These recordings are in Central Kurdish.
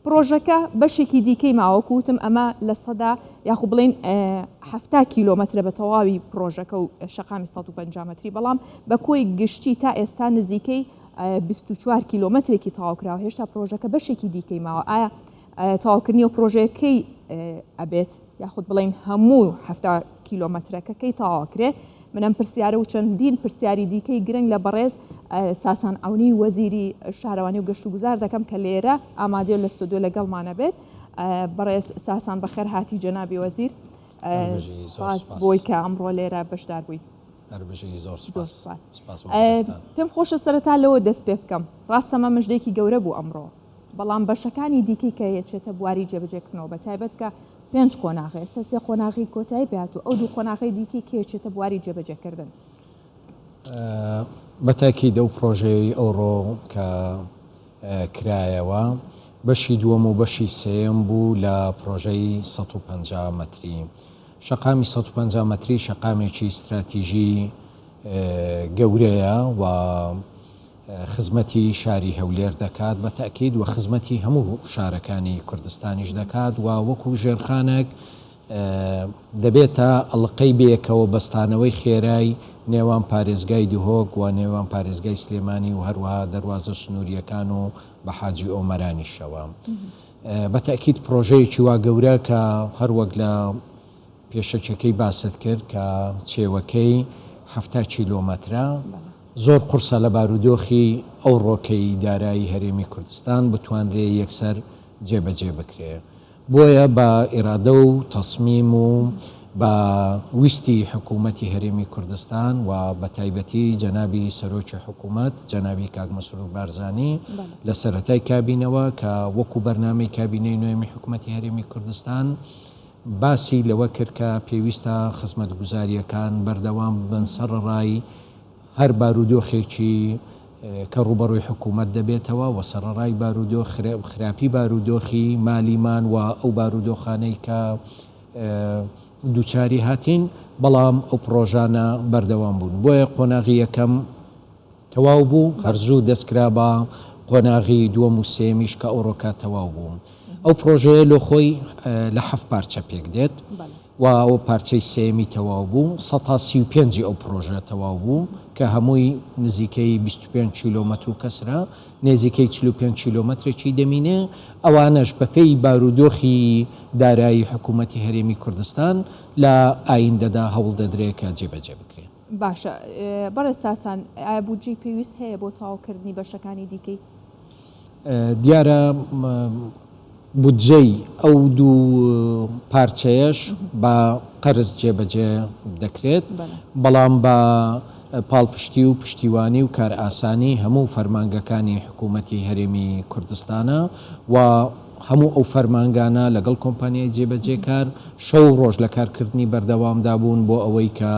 پرۆژەکە بەشێکی دیکەی ماوەکوتم ئەمە لە سەدا یاخو بڵین 7 کیلۆمەترە بە تەواوی پرۆژەکە و شەقامی 150 متری بەڵام بە کۆی گشتی تا ئێستا نزیکەی 24 کیلۆمەترێکی تەواوکراوە هێشتا پرۆژەکە بەشێکی دیکەی ماوە ئایا تەواوکردنی و پرۆژەکەی ئەبێت یاخود بڵین هەموو 7 کیلۆمەترەکەکەی تەواوکرێت منم پرسیارە و چەندین پرسیاری دیکەی گرنگ لە بەڕێز ساسان ئەونی وەزیری شارەوانی و گەشت و گوزار دەکەم کە لێرە ئامادە لە ستودیۆ لەگەڵمانە بێت بەڕێز ساسان بەخێر هاتی جەنابی وەزیر سپاس بۆی کە ئەمڕۆ لێرە بەشدار بووی پێم خۆشە سەرەتا لەوە دەست پێ بکەم ڕاستەمە مژدێکی گەورە بوو ئەمڕۆ بەڵام بەشەکانی دیکەی کە یەکێتە بواری جێبەجێکردنەوە بە تایبەت کە 5 قۆناغی سەسێ قۆناغی کۆتایی پێات و ئەو دوو قۆناغی دیکەی کێچێتە بواری جێبەجێکردن بەتاکی دەو پرۆژەی ئەوڕۆ کە کرایەوە بەشی دووەم و بەشی سێم بوو لە پرۆژەی 150 متری شەقامی 150 متری شەقامێکی استراتیژی گەورەیە و خزمەتی شاری هەولێر دەکات بە تاکید و خزمەتی هەموو شارەکانی کوردستانیش دەکات و وەکو ژێرخانێک دەبێتە ئەڵقەی بێکەوە بەستانەوەی خێرای نێوان پارێزگای دوهۆک و نێوان پارێزگای سلێمانی و هەروەها دەروازە سنووریەکان و بە حاجی ئۆمەرانیشەوە بە تاکید پرۆژەیەکی وا گەورە کە هەروەک لە پێشەچەکەی باست کرد کە چێوەکەی 7 کیلۆمەترە زۆر قورسە لە بارودۆخی ئەو ڕۆکەی دارایی هەرێمی کوردستان بتوانرێ یەکسەر جێبەجێ بکرێ بۆیە بە ئێرادە و تەسمیم و بە ویستی حکوومەتی هەرێمی کوردستان و بە تایبەتی جەنابی سەرۆکی حکوومەت جەنابی کاک مەسرور بارزانی لە سەرەتای کابینەوە کە وەکو بەرنامەی کابینەی نوێمی حکوومەتی هەرێمی کوردستان باسی لەوە کرد کە پێویستە خزمەتگوزاریەکان بەردەوام بن سەرڕای هەر بارودۆخێکی کە ڕوبەڕووی حکوومەت دەبێتەوە و سەرڕای بارودۆخ خراپی بارودۆخی مالیمان و ئەو بارودۆخانەی کە دووچاری هاتین بەڵام ئەو پرۆژانە بەردەوام بوون بۆیە قۆناغی یەکەم تەواو بوو هەرزوو دەستکرا بە قۆناغی دووەم و سێمیش کە ئەوڕۆکە تەواو بوو ئەو پرۆژەیە لە خۆی لە 7 پارچە پێک دێت و ئەو پارچەی سێمی تەواو بوو 135 ئەو پرۆژە تەواو بوو کە هەمووی نزیکەی 25 کیلۆمەتر و کەسرە نێزیکەی 45 کیلۆمەترێکی دەمینێ ئەوانەش بەپێی بارودۆخی دارایی حکوومەتی هەرێمی کوردستان لە ئایندەدا هەوڵ دەدرێت کە جێبەجێ بکرێت باشە بەڕێز ساسان ئایا بودجەی پێویست هەیە بۆ تەواوکردنی بەشەکانی دیکەی دیارە بودجەی ئەو دوو پارچەیەش بە قەرز جێبەجێ دەکرێت بەڵام بە پاڵپشتی و پشتیوانی و کار ئاسانی هەموو فەرمانگەکانی حکوومەتی هەرێمی کوردستانە و هەموو ئەو فەرمانگانە لەگەڵ کۆمپانیای جێبەجێکار شەو ڕۆژ لە کارکردنی بەردەوامدا بوون بۆ ئەوەی کە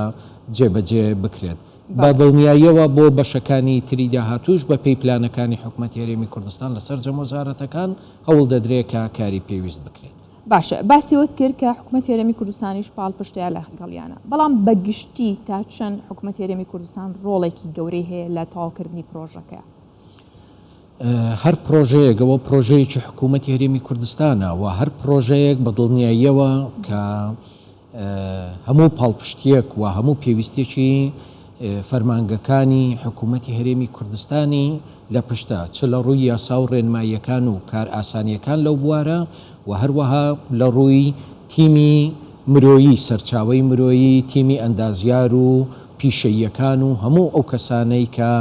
جێبەجێ بکرێت بە دڵنیاییەوە بۆ بەشەکانی تری داهاتوش بە پێی پلانەکانی حکوومەتی هەرێمی کوردستان لەسەر جەمەوزارەتەکان هەوڵ دەدرێت کە کاری پێویست بکرێت باشە باسیەوەت کرد کە حکوومەتی هەرێمی کوردستانیش پاڵپشتیان لە گەڵیانە بەڵام بەگشتی تا چەند حکوومەتی هەرێمی کوردستان ڕۆڵێکی گەورەی هەیە لە تەواوکردنی پرۆژەکە هەر پرۆژەیەکەوە پرۆژەیەکی حکوومەتی هەرێمی کوردستانە و هەر پرۆژەیەک بە دڵنیاییەوە کە هەموو پاڵپشتیەک و هەموو پێویستێکی فەرمانگەکانی حکوومەتی هەرێمی کوردستانی لە پشتە چ لە ڕووی یاسا و ڕێنماییەکان و کار ئاسانیەکان لەو بوارە و هەروەها لە ڕووی تیمی مرۆیی سەرچاوەی مرۆیی تیمی ئەندازیار و پیشەییەکان و هەموو ئەو کەسانەی کە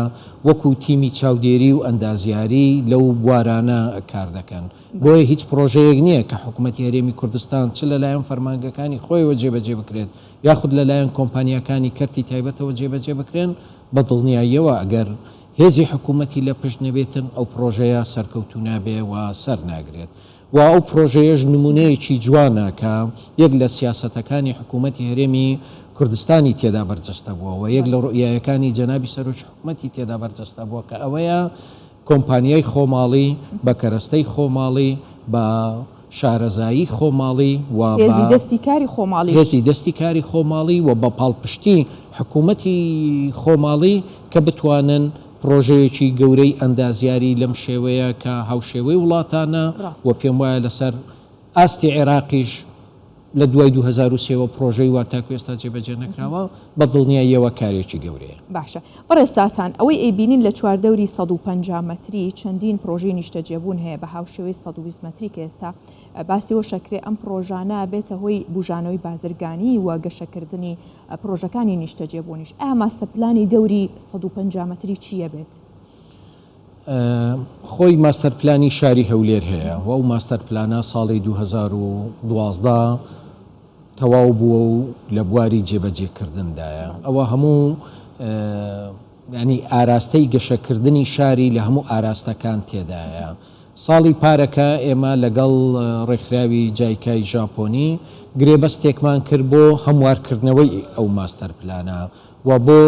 وەکو تیمی چاودێری و ئەندازیاری لەو بوارانە کار دەکەن بۆیە هیچ پرۆژەیەک نییە کە حکوومەتی هەرێمی کوردستان چ لەلایەن فەرمانگەکانی خۆیەوە جێبەجێ بکرێت یاخود لەلایەن کۆمپانیەکانی کەرتی تایبەتەوە جێبەجێ بکرێن بە دڵنیاییەوە ئەگەر هێزی حکوومەتی لە پشت نەبێتن ئەو پرۆژەیە سەرکەوتو نابێ و سەر ناگرێت و ئەو پرۆژەیەش نمونەیەکی جوانە کە یەک لە سیاسەتەکانی حکوومەتی هەرێمی کوردستانی تێدا بەرجەستە بووە و یەک لە ڕوئیەکانی جەنابی سەرۆکی حکوومەتی تێدا بەرجەستە بووە کە ئەوەیە کۆمپانیای خۆماڵی بە کەرەستەی خۆماڵی بە شارەزایی خۆماڵی و هێزی دەستی کاری خۆماڵی هێزی دەستی کاری خۆماڵی و بە پاڵپشتی حکوومەتی خۆماڵی کە بتوانن پرۆژەیەکی گەورەی ئەندازیاری لەم شێوەیە کە هاوشێوەی وڵاتانە و پێم وایە لەسەر ئاستی عێراقیش لە دوای 2023 پرۆژەی وا تاکو ئێستا جێبەجێ نەکراوە بە دڵنیاییەوە کارێکی گەورەیە. باشە بەڕێستاسان ئەوەی ئەیبینین لە چواردەوری 150 مەتری چەندین پرۆژەی نیشتەجێبوون هەیە بە هاوشێوەی 120 مەتری کە ئێستا باسیەوە شەکرێ ئەم پرۆژانە بێتە هۆی بژانەوەی بازرگانی و گەشەکردنی پرۆژەکانی نیشتەجێبوونیش. ئایا ماستەرپلانی دەوری 150 مەتری چییە بێت؟ خۆی ماستەرپلانی شاری هەولێر هەیە و ئەو ماستەرپلانە ساڵی 2012 تەواو بووە و لە بواری جێبەجێکردندایە. ئەوە هەموو ینی ئاراستەی گەشەکردنی شاری لە هەموو ئاراستەکان تێدایە. ساڵی پارەکە ئێمە لەگەڵ ڕێکخراوی جایکای ژاپۆنی گرێبەستێکمان کرد بۆ هەموارکردنەوەی ئەو ماستەرپلانە و بۆ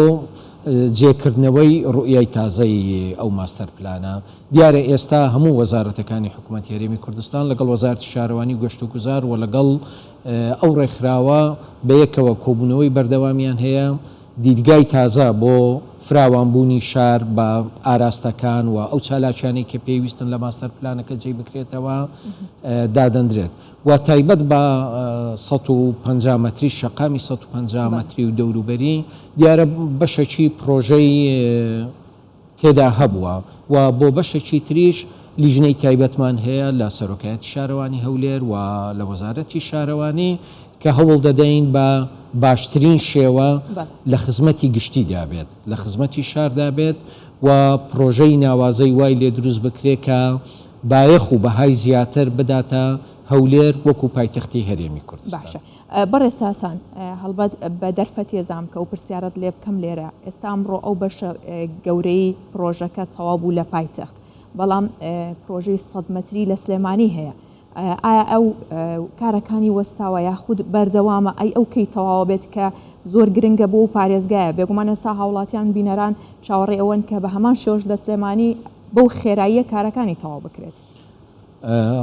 جێکردنەوەی ڕوئیای تازەی ئەو ماستەرپلانە. دیارە ئێستا هەموو وەزارەتەکانی حکوومەتی هەرێمی کوردستان لەگەڵ وەزارەتی شارەوانی گەشت و گوزار و لەگەڵ ئەو ڕێکخراوە بەیەکەوە کۆبوونەوەی بەردەوامیان هەیە دیدگای تازە بۆ فراوانبوونی شار بە ئاراستەکان و ئەو چالاکیانەی کە پێویستن لە ماستەرپلانەکە جێ بکرێتەوە دادەندرێت و تایبەت بە 150 مەتری شەقامی 150 مەتری و دەوروبەری دیارە بەشێکی پرۆژەی تێدا هەبووە و بۆ بەشێکی تریش لیژنەی تایبەتمان هەیە لە سەرۆکایەتی شارەوانی هەولێر و لە وەزارەتی شارەوانی کە هەوڵ دەدەین بە باشترین شێوە لە خزمەتی گشتی دابێت لە خزمەتی شاردا بێت و پرۆژەی ناوازەی وای لێ دروست بکرێت کە بایەخ و بەهای زیاتر بداتە هەولێر وەکو پایتەختی هەرێمی کوردستان. باشە بەڕێساسان هەڵبەت بە دەرفەت ێزام کە و پرسیارەت لێ بکەم لێرە ئێستا ئەمڕۆ ئەو بەشە گەورەی پرۆژەکە تەواو بوو لە پایتەخت بەڵام پرۆژەی 100 مەتری لە سلێمانی هەیە. ئایا ئەو کارەکانی وەستاوە یاخود بەردەوامە ئەو کەی تەواوە بێت کە زۆر گرنگە بۆ و پارێزگایە بێگومان ئێستا هاوڵاتیان بینەران چاوەڕێ ئەوەن کە بە هەمان شێوەش لە سلێمانی بەو خێراییە کارەکانی تەواو بکرێت.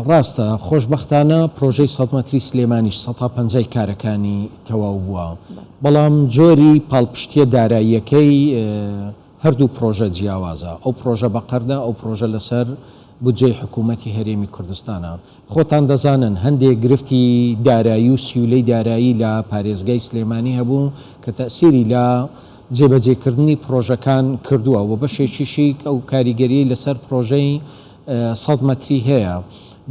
ڕاستە خۆشببختانە پرۆژەی 100 مەتری سلێمانیش 150 کارەکانی تەواو بووە بەڵام جۆری پاڵپشتیە داراییەکەی هەردوو پرۆژە جیاوازە. ئەو پرۆژە بەقەردە ئەو پرۆژە لەسەر بودجەی حکوومەتی هەرێمی کوردستانە. خۆتان دەزانن هەندێک گرفتی دارایی و سیولەی دارایی لە پارێزگای سلێمانی هەبوو کە تەسیری لە جێبەجێکردنی پرۆژەکان کردووە و بەشێکیشی ئەو کاریگەری لەسەر پرۆژەی 100 مەتری هەیە.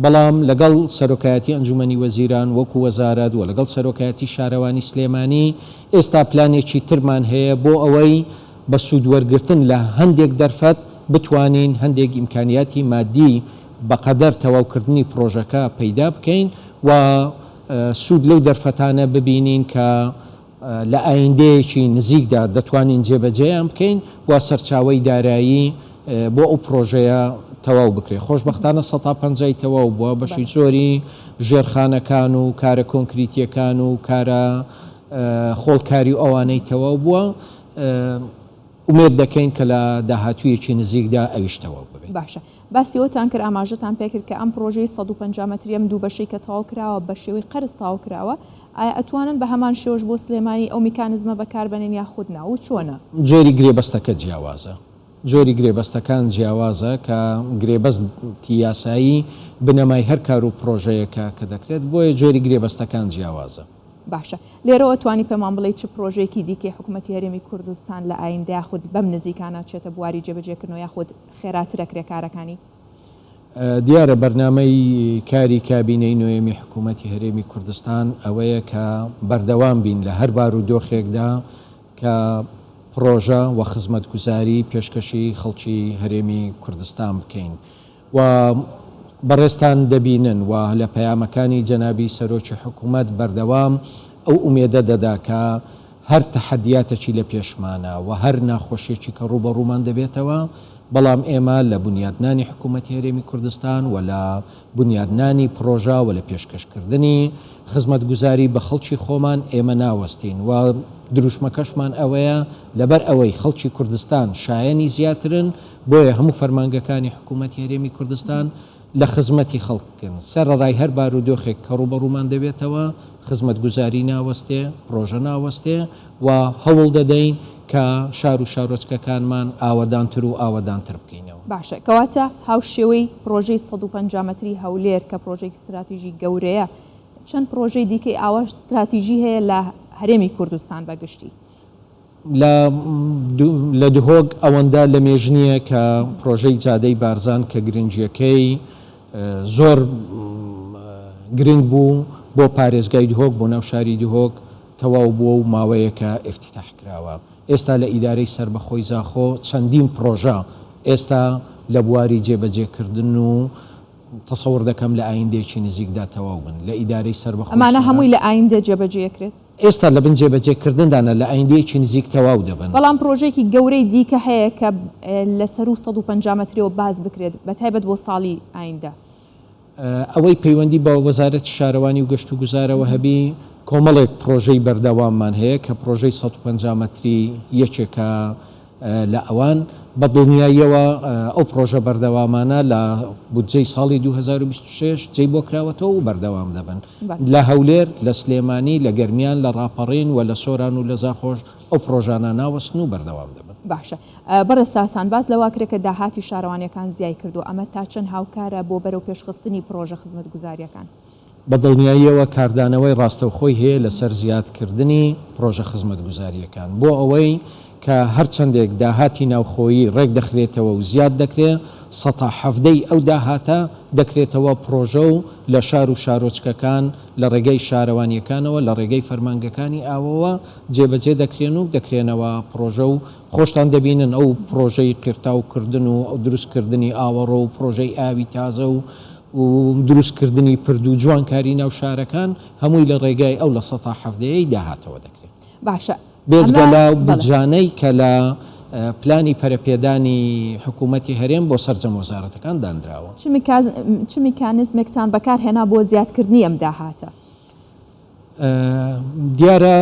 بەڵام لەگەڵ سەرۆکایەتی ئەنجومەنی وەزیران وەکو وەزارەت و لەگەڵ سەرۆکایەتی شارەوانی سلێمانی ئێستا پلانێکی ترمان هەیە بۆ ئەوەی بە سوودوەرگرتن لە هەندێک دەرفەت بتوانین هەندێک ئیمکانیاتی مادی بەقەدەر تەواوکردنی پرۆژەکە پەیدا بکەین و سوود لەو دەرفەتانە ببینین کە لە ئایندەیەکی نزیکدا دەتوانین جێبەجێیان بکەین و سەرچاوەی دارایی بۆ ئەو پرۆژەیە تەواو بکرێت. خۆشببختانە 150 تەواو بووە بەشی زۆری ژێرخانەکان و کارە کۆنکریتیەکان و کارە خۆڵکاری ئەوانەی تەواو بووە. ئومێد دەکەین کە لە داهاتوویەکی نزیکدا ئەویشتەوە ببێت. باشە باسیەوەتان کرد ئاماژەتان پێکرد کە ئەم پرۆژەی 150 مەتریەم دوو بەشەی کە تەواو کراوە بە شێوەی قەرز تەواو کراوە ئایا ئەتوانن بە هەمان شێوەش بۆ سلێمانی ئەو میکانزمە بەکاربێنن یاخود ناو چۆنە؟ جۆری گرێبەستەکە جیاوازە. جۆری گرێبەستەکان جیاوازە کە گرێبەستی یاسایی بنەمای هەر کار و پرۆژەیەکە کە دەکرێت بۆیە جۆری گرێبەستەکان جیاوازە. باشە لێرەوە توانی پێمان بڵێ چ پرۆژێکی دیکەی حکوومەتی هەرێمی کوردستان لە ئایندە یاخود بەم نزیکانە چێتە بواری جێبەجێکردنەوە یاخود خێراترە کرێکارەکانی؟ دیارە بەرنامەی کاری کابینەی نوێمی حکوومەتی هەرێمی کوردستان ئەوەیە کە بەردەوام بین لە هەر بار و دۆخێکدا کە پرۆژە و خزمەتگوزاری پێشکەشی خەڵکی هەرێمی کوردستان بکەین و بەڕێستان دەبینن و لە پەیامەکانی جەنابی سەرۆکی حکوومەت بەردەوام ئەو ئومێدە دەدا کە هەر تەحەدیاتێکی لە پێشمانە و هەر ناخۆشیێکی کە ڕوبەڕوومان دەبێتەوە بەڵام ئێمە لە بنیادنانی حکوومەتی هەرێمی کوردستان و لە بنیادنانی پرۆژە و لە پێشکەشکردنی خزمەتگوزاری بە خەڵکی خۆمان ئێمە ناوەستین و دروشمەکەشمان ئەوەیە لەبەر ئەوەی خەڵکی کوردستان شایەنی زیاترن بۆیە هەموو فەرمانگەکانی حکوومەتی هەرێمی کوردستان لە خزمەتی خەڵکن سەرڕای هەر بار و دۆخێک کە ڕوبەڕوومان دەبێتەوە خزمەتگوزاری ناوەستێ پرۆژە ناوەستێ و هەوڵ دەدەین کە شار و شارۆچکەکانمان ئاوەدانتر و ئاوەدانتر بکەینەوە. باشە کەواتە هاوشێوەی پرۆژەی 150 مەتری هەولێر کە پرۆژێکی استراتیژی گەورەیە چەند پرۆژەی دیکەی ئاوە استراتیژی هەیە لە هەرێمی کوردستان بەگشتی؟ لە دهۆک ئەوەندە لە مێژنیە کە پرۆژەی جادەی بارزان کە گرنگیەکەی زۆر گرنگ بوو بۆ پارێزگای دهۆک بۆ ناو شاری دهۆک تەواو بووە و ماوەیەکە ئفتتاح کراوە. ئێستا لە ئیدارەی سربەخۆی زاخۆ چەندین پرۆژە ئێستا لە بواری جێبەجێکردن و تەسەور دەکەم لە ئایندێکی نزیکدا تەواو بن لە ئیدارەی سربەخۆی. ئەمانە هەمووی لە ئایندە جێبەجێکرێت ئێستا لە بن جێبەجێکردندانە لە ئایندەیەکی نزیک تەواو دەبن. بەڵام پرۆژێکی گەورەی دیکە هەیە کە لەسەر و 150 مەترەوە باز بکرێت بە تایبەت بۆ ساڵی ئایندە. ئەوەی پەیوەندی بە وەزارەتی شارەوانی و گەشت و گوزارەوە هەبی کۆمەڵێک پرۆژەی بەردەواممان هەیە کە پرۆژەی 150 مەتری یەکێکە لە ئەوان بە دڵنیاییەوە ئەو پرۆژە بەردەوامانە لە بودجەی ساڵی 2026 جێی بۆ کراوەتەوە و بەردەوام دەبن لە هەولێر لە سلێمانی لە گەرمیان لە ڕاپەڕین و لە سۆران و لە زاخۆش ئەو پرۆژانە ناوەستن و بەردەوام دەبن. باشە بەڕێز ساسان باز لەواکرێکە داهاتی شارەوانیەکان زیای کردو ئەمە تا چەند هاوکارە بۆ بەرەو پێشخستنی پرۆژە خزمەت گوزاریەکان؟ بە دڵنیاییەوە کاردانەوەی ڕاستەوخۆی هەیە لەسەر زیادکردنی پرۆژە خزمەت گوزاریەکان بۆ ئەوەی کە هەرچەندێک داهاتی ناوخۆیی ڕێک دەخرێتەوە و زیاد دەکرێت 170 ئەو داهاتە دەکرێتەوە پرۆژە و لە شار و شارۆچکەکان لە ڕێگەی شارەوانیەکانەوە لە ڕێگەی فەرمانگەکانی ئاوەوە جێبەجێ دەکرێن و دەکرێنەوە پرۆژە و خۆشتان دەبینن ئەو پرۆژەی قرتاوکردن و دروستکردنی ئاوەڕۆ و پرۆژەی ئاوی تازە و دروستکردنی پرد و جوانکاری ناو شارەکان هەمووی لە ڕێگای ئەو لە 170 داهاتەوە دەکرێت. باشە بێزگە لە بجانەی کە لە پلانی پەرەپێدانی حکوومەتی هەرێم بۆ سەرجەم وەزارەتەکان دانراوە. چ میکانیزمێکتان بەکارهێنا بۆ زیادکردنی ئەم داهاتە؟ دیارە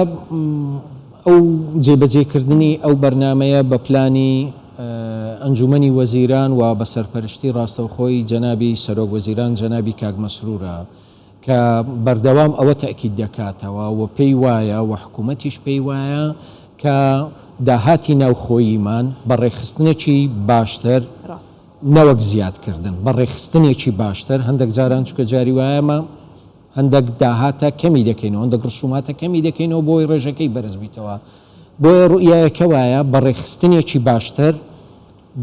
ئەو جێبەجێکردنی ئەو بەرنمەیە بە پلانی ئەنجومەنی وەزیران و بە سەرپەرشتی ڕاستەوخۆی جەنابی سەرۆک وەزیران جەنابی کاک مەسرورە کە بەردەوام ئەوە تەکید دەکاتەوە و پێی وایە و حکوومەتیش پێی وایە کە داهاتی ناوخۆییمان بە ڕێخستنێکی باشتر نەوەک زیادکردن بە ڕێخستنێکی باشتر هەندێک جاران چکە جاری وایەمە هەندێک داهاتە کەمی دەکەینەوە هەندێک ڕسوماتە کەمی دەکەینەوە بۆی ڕێژەکەی بەرز بیتەوە بۆیە ڕوئیەکە وایە بە ڕێخستنێکی باشتر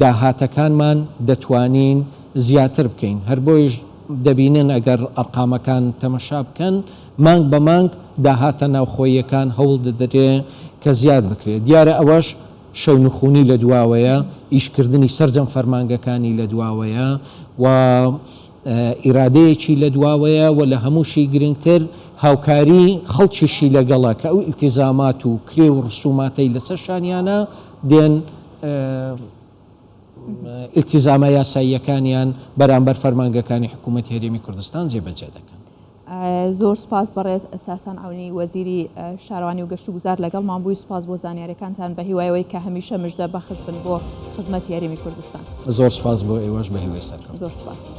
داهاتەکانمان دەتوانین زیاتر بکەین هەر بۆیش دەبینن ئەگەر ئەرقامەکان تەمەشا بکەن مانگ بە مانگ داهاتە ناوخۆیەکان هەوڵ دەدرێ کە زیاد بکرێت دیارە ئەوەش شەونخوونی لە دواوەیە ئیشکردنی سەرجەم فەرمانگەکانی لە دواوەیە و ئیرادەیەکی لە دواوەیە و لە هەمووشی گرنگتر هاوکاری خەڵکیشی لەگەڵە کە ئەو ئیلتیزامات و کرێ و ڕسوماتەی لەسەر شانیانە دێن ئیلتیزامە یاساییەکانیان بەرامبەر فەرمانگەکانی حکوومەتی هەرێمی کوردستان جێبەجێ دەکەن. زۆر سپاس بەڕێز ساسان ئەونی وەزیری شارەوانی و گەشت و گوزار لەگەڵمان بووی سپاس بۆ زانیاریەکانتان بە هیوایەوەی کە هەمیشە مژدە بەخش بن بۆ خزمەتی هەرێمی کوردستان. زۆر سپاس بۆ ئێوەش بە هیوای سەرکەوت. زۆر سپاس.